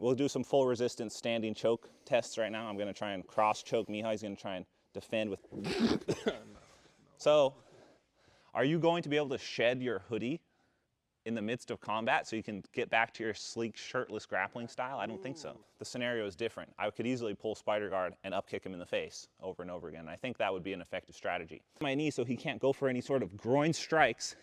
we'll do some full resistance standing choke tests right now. I'm going to try and cross choke Miha. He's going to try and defend with. So, are you going to be able to shed your hoodie in the midst of combat so you can get back to your sleek shirtless grappling style? I don't think so. The scenario is different. I could easily pull Spider Guard and up kick him in the face over and over again. I think that would be an effective strategy. My knee so he can't go for any sort of groin strikes.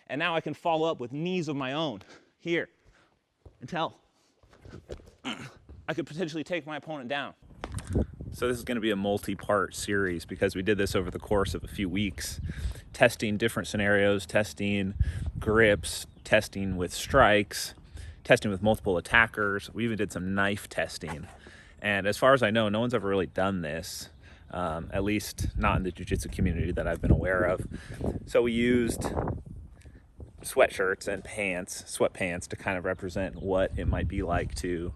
And now I can follow up with knees of my own here until I could potentially take my opponent down. So this is going to be a multi-part series because we did this over the course of a few weeks, testing different scenarios, testing grips, testing with strikes, testing with multiple attackers. We even did some knife testing. And as far as I know, no one's ever really done this, at least not in the jiu-jitsu community that I've been aware of. So we used sweatshirts and pants, sweatpants, to kind of represent what it might be like to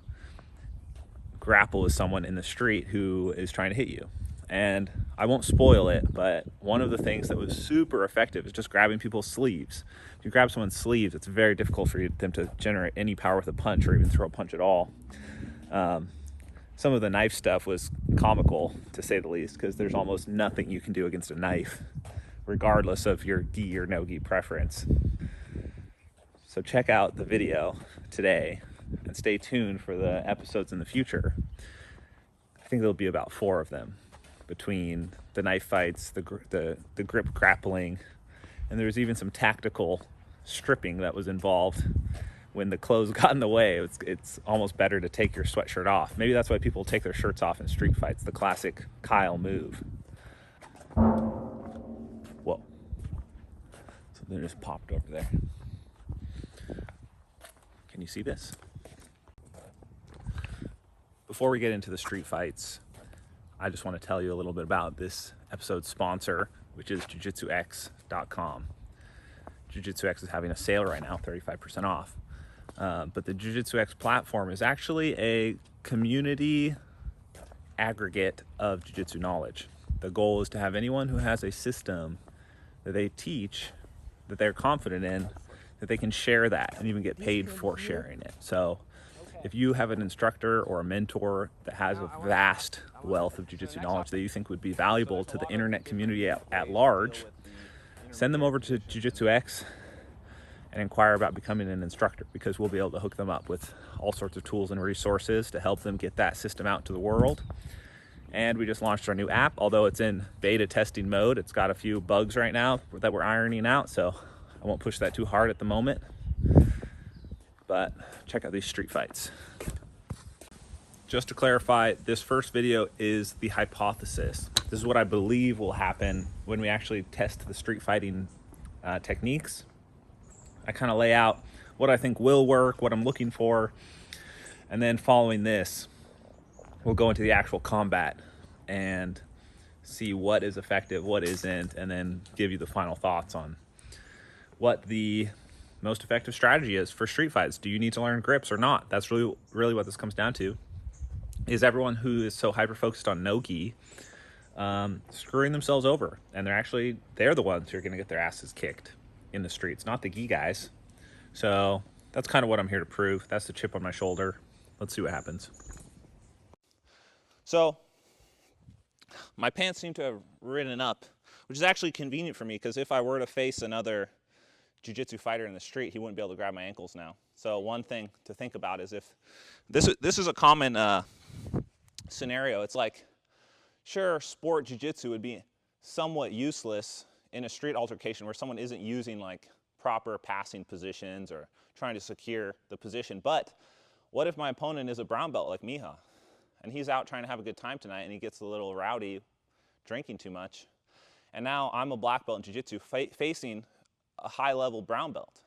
grapple with someone in the street who is trying to hit you. And I won't spoil it, but one of the things that was super effective is just grabbing people's sleeves. If you grab someone's sleeves, it's very difficult for them to generate any power with a punch or even throw a punch at all. Some of the knife stuff was comical, to say the least, because there's almost nothing you can do against a knife, regardless of your gi or no gi preference. So check out the video today and stay tuned for the episodes in the future. I think there'll be about 4 of them, between the knife fights, the grip grappling, and there was even some tactical stripping that was involved when the clothes got in the way. It's almost better to take your sweatshirt off. Maybe that's why people take their shirts off in street fights, the classic Kyle move. Whoa. Something just popped over there. Can you see this? Before we get into the street fights, I just want to tell you a little bit about this episode's sponsor, which is JujitsuX.com. JujitsuX is having a sale right now, 35% off. But the JujitsuX platform is actually a community aggregate of jiu-jitsu knowledge. The goal is to have anyone who has a system that they teach, that they're confident in, that they can share that and even get paid for sharing it. So if you have an instructor or a mentor that has a vast wealth of jiu-jitsu knowledge that you think would be valuable to the internet community at large, send them over to JujitsuX and inquire about becoming an instructor, because we'll be able to hook them up with all sorts of tools and resources to help them get that system out to the world. And we just launched our new app. Although it's in beta testing mode, it's got a few bugs right now that we're ironing out, so I won't push that too hard at the moment. But check out these street fights. Just to clarify, this first video is the hypothesis. This is what I believe will happen when we actually test the street fighting techniques. I kind of lay out what I think will work, what I'm looking for, and then following this, we'll go into the actual combat and see what is effective, what isn't, and then give you the final thoughts on what the most effective strategy is for street fights. Do you need to learn grips or not? That's really what this comes down to. Is everyone who is so hyper-focused on no-gi screwing themselves over? And they're the ones who are going to get their asses kicked in the streets, not the gi guys. So that's kind of what I'm here to prove. That's the chip on my shoulder. Let's see what happens. So my pants seem to have ridden up, which is actually convenient for me, because if I were to face another jiu-jitsu fighter in the street, he wouldn't be able to grab my ankles now. So one thing to think about is if this is a common scenario. It's like, sure, sport jiu-jitsu would be somewhat useless in a street altercation where someone isn't using like proper passing positions or trying to secure the position. But what if my opponent is a brown belt like Miha, and he's out trying to have a good time tonight and he gets a little rowdy, drinking too much, and now I'm a black belt in jiu-jitsu facing a high-level brown belt?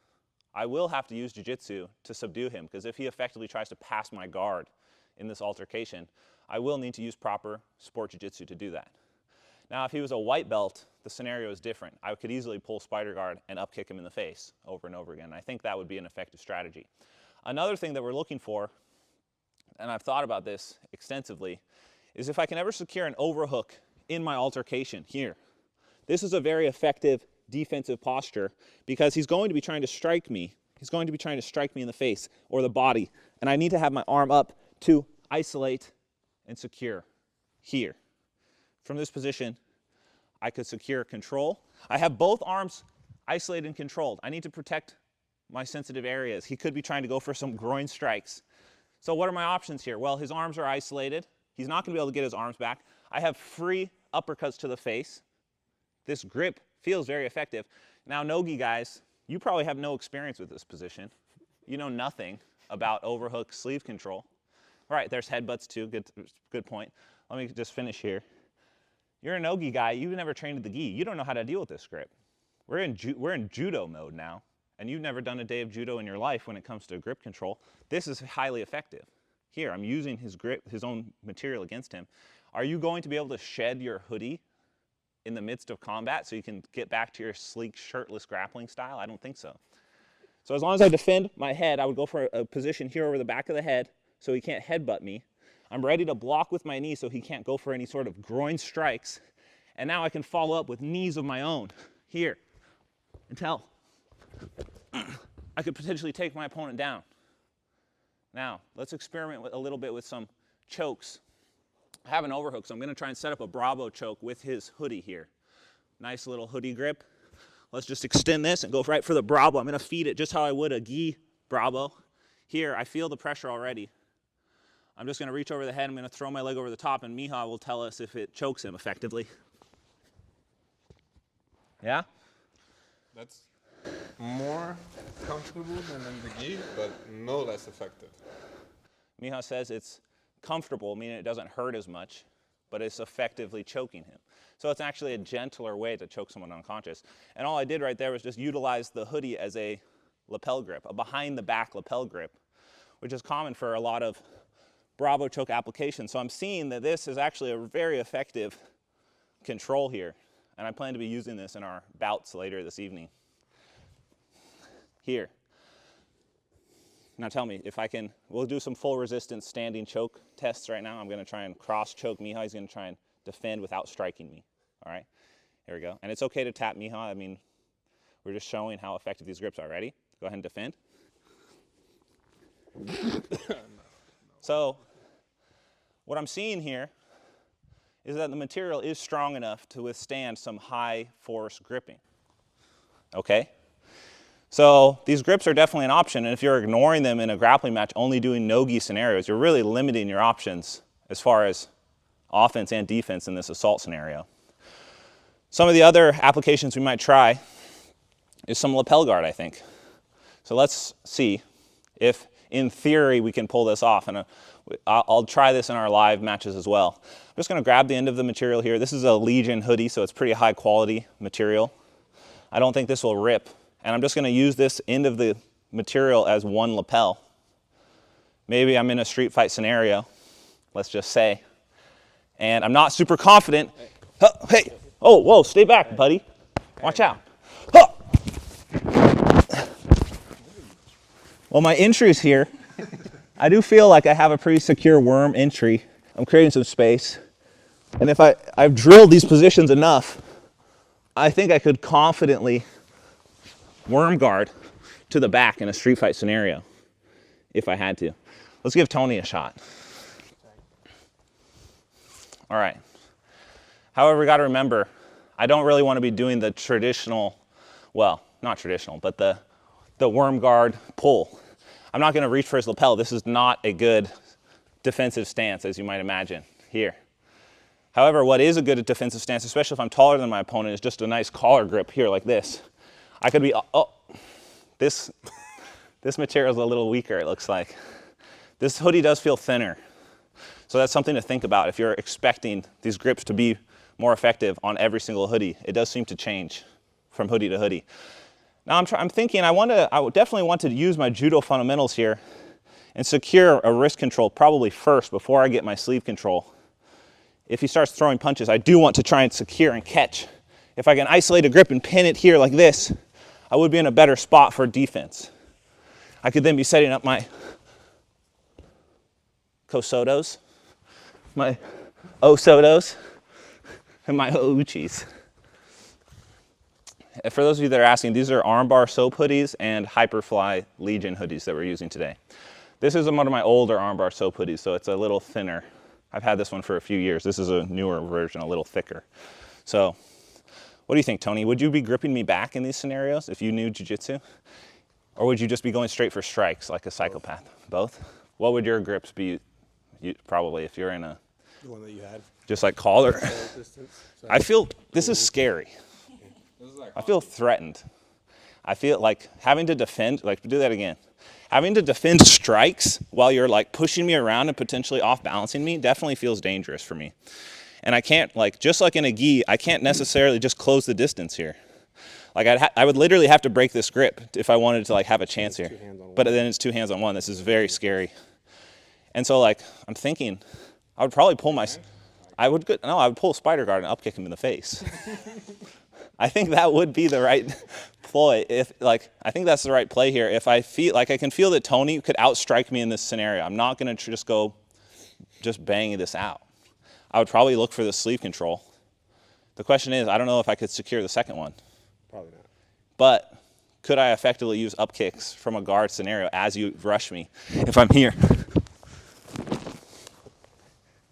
I will have to use jiu-jitsu to subdue him, because if he effectively tries to pass my guard in this altercation, I will need to use proper sport jiu-jitsu to do that. Now, if he was a white belt, the scenario is different. I could easily pull Spider Guard and up kick him in the face over and over again. I think that would be an effective strategy. Another thing that we're looking for, and I've thought about this extensively, is if I can ever secure an overhook in my altercation here. This is a very effective defensive posture, because he's going to be trying to strike me. He's going to be trying to strike me in the face or the body, and I need to have my arm up to isolate and secure here. From this position, I could secure control. I have both arms isolated and controlled. I need to protect my sensitive areas. He could be trying to go for some groin strikes. So what are my options here? Well, his arms are isolated. He's not going to be able to get his arms back. I have free uppercuts to the face. This grip feels very effective. Now, no-gi guys, you probably have no experience with this position. You know nothing about overhook sleeve control. All right, there's headbutts too. Good point. Let me just finish here. You're a no-gi guy. You've never trained the gi. You don't know how to deal with this grip. We're in judo mode now, and you've never done a day of judo in your life when it comes to grip control. This is highly effective. Here, I'm using his grip, his own material against him. Are you going to be able to shed your hoodie in the midst of combat so you can get back to your sleek, shirtless grappling style? I don't think so. So as long as I defend my head, I would go for a position here over the back of the head so he can't headbutt me. I'm ready to block with my knee so he can't go for any sort of groin strikes. And now I can follow up with knees of my own here until I could potentially take my opponent down. Now, let's experiment a little bit with some chokes. I have an overhook, so I'm going to try and set up a Bravo choke with his hoodie here. Nice little hoodie grip. Let's just extend this and go right for the Bravo. I'm going to feed it just how I would a gi Bravo. Here, I feel the pressure already. I'm just going to reach over the head. I'm going to throw my leg over the top, and Miha will tell us if it chokes him effectively. Yeah? That's more comfortable than in the gi, but no less effective. Miha says it's comfortable, meaning it doesn't hurt as much, but it's effectively choking him. So it's actually a gentler way to choke someone unconscious. And all I did right there was just utilize the hoodie as a lapel grip, a behind-the-back lapel grip, which is common for a lot of Bravo choke applications. So I'm seeing that this is actually a very effective control here, and I plan to be using this in our bouts later this evening. Here. Now tell me if I can, we'll do some full resistance standing choke tests right now. I'm going to try and cross choke Miha. He's going to try and defend without striking me. All right, here we go. And it's okay to tap Miha. I mean, we're just showing how effective these grips are. Ready? Go ahead and defend. So what I'm seeing here is that the material is strong enough to withstand some high force gripping. Okay? So these grips are definitely an option, and if you're ignoring them in a grappling match, only doing no-gi scenarios, you're really limiting your options as far as offense and defense in this assault scenario. Some of the other applications we might try is some lapel guard, I think. So let's see if, in theory, we can pull this off, and I'll try this in our live matches as well. I'm just going to grab the end of the material here. This is a Legion hoodie, so it's pretty high quality material. I don't think this will rip. And I'm just going to use this end of the material as one lapel. Maybe I'm in a street fight scenario, let's just say, and I'm not super confident. Hey, oh, whoa, stay back, buddy. Watch out. Well, my entry's here. I do feel like I have a pretty secure worm entry. I'm creating some space. And if I've drilled these positions enough, I think I could confidently worm guard to the back in a street fight scenario, if I had to. Let's give Tony a shot. All right. However, we got to remember, I don't really want to be doing the traditional, well, not traditional, but the worm guard pull. I'm not going to reach for his lapel. This is not a good defensive stance, as you might imagine here. However, what is a good defensive stance, especially if I'm taller than my opponent, is just a nice collar grip here like this. I could be, oh, this material is a little weaker, it looks like. This hoodie does feel thinner. So that's something to think about if you're expecting these grips to be more effective on every single hoodie. It does seem to change from hoodie to hoodie. Now I'm thinking I would definitely want to use my judo fundamentals here and secure a wrist control probably first before I get my sleeve control. If he starts throwing punches, I do want to try and secure and catch. If I can isolate a grip and pin it here like this, I would be in a better spot for defense. I could then be setting up my Kosotos, my Osotos, and my Ouchis. For those of you that are asking, these are armbar soap hoodies and Hyperfly Legion hoodies that we're using today. This is one of my older armbar soap hoodies, so it's a little thinner. I've had this one for a few years. This is a newer version, a little thicker. So what do you think, Tony? Would you be gripping me back in these scenarios if you knew jiu-jitsu? Or would you just be going straight for strikes like a psychopath? Both? What would your grips be, probably, if you're in a... The one that you had. Just like collar? I feel, this is scary. I feel threatened. I feel like having to defend, like do that again. Having to defend strikes while you're like pushing me around and potentially off balancing me definitely feels dangerous for me. And I can't, like, just like in a gi, I can't necessarily just close the distance here. Like I would literally have to break this grip if I wanted to like have a chance here. But then it's 2 hands on one. This is very scary. And so like I'm thinking, I would probably pull I would pull Spider Guard and upkick him in the face. I think that would be the right ploy. I think that's the right play here. If I feel like I can feel that Tony could outstrike me in this scenario, I'm not going to just go banging this out. I would probably look for the sleeve control. The question is, I don't know if I could secure the second one. Probably not. But could I effectively use up kicks from a guard scenario as you rush me if I'm here?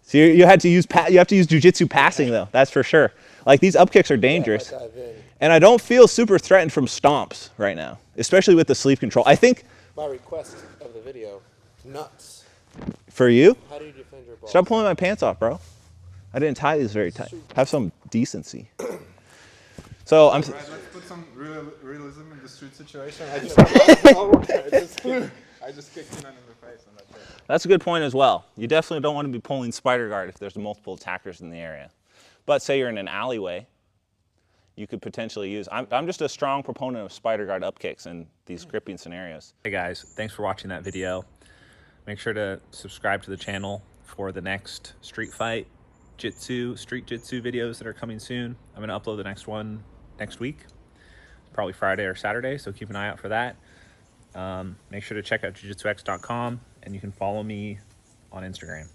So you have to use jiu-jitsu passing though, that's for sure. Like these up kicks are dangerous. And I don't feel super threatened from stomps right now, especially with the sleeve control. I think my request of the video, nuts. For you? How do you defend your ball? Stop pulling my pants off, bro. I didn't tie these very tight. Have some decency. So I'm. Right, let's put some realism in the street situation. I just kicked Keenan in the face and that's it. That's a good point as well. You definitely don't want to be pulling Spider Guard if there's multiple attackers in the area. But say you're in an alleyway, you could potentially use. I'm just a strong proponent of Spider Guard up kicks in these gripping scenarios. Hey guys, thanks for watching that video. Make sure to subscribe to the channel for the next street jitsu videos that are coming soon. I'm going to upload the next one next week, probably Friday or Saturday, so keep an eye out for that. Make sure to check out jiujitsux.com, and you can follow me on Instagram.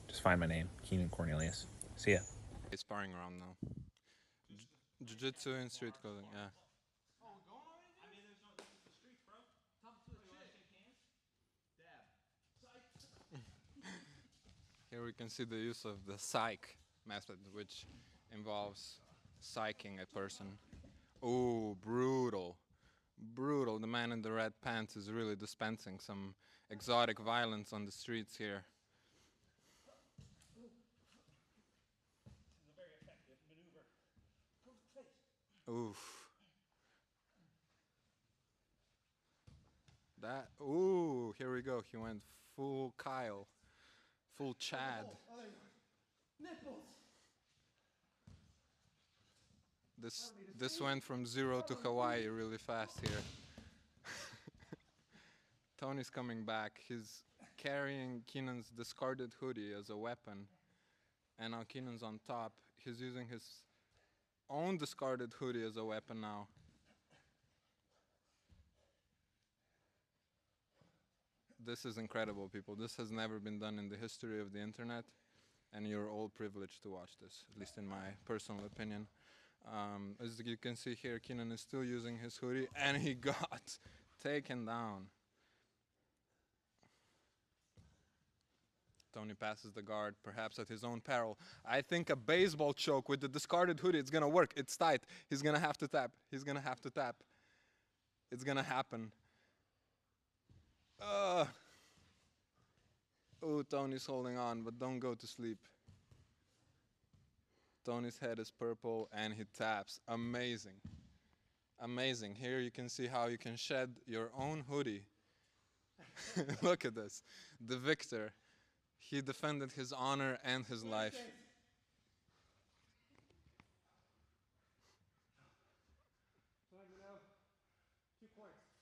Just find my name, Keenan Cornelius. See ya. It's sparring around now. Jiu-jitsu and street clothing, yeah. Here we can see the use of the psych method, which involves psyching a person. Oh, brutal. Brutal. The man in the red pants is really dispensing some exotic violence on the streets here. Oof. That, ooh, here we go. He went full Kyle. Full Chad. This went from 0 to Hawaii really fast here. Tony's coming back. He's carrying Keenan's discarded hoodie as a weapon. And now Keenan's on top. He's using his own discarded hoodie as a weapon now. This is incredible, people. This has never been done in the history of the internet, and you're all privileged to watch this, at least in my personal opinion. As you can see here, Keenan is still using his hoodie, and he got taken down. Tony passes the guard, perhaps at his own peril. I think a baseball choke with the discarded hoodie, it's gonna work. It's tight. He's gonna have to tap. He's gonna have to tap. It's gonna happen. Oh, Tony's holding on, but don't go to sleep. Tony's head is purple and he taps. Amazing. Amazing. Here you can see how you can shed your own hoodie. Look at this. The victor. He defended his honor and his life.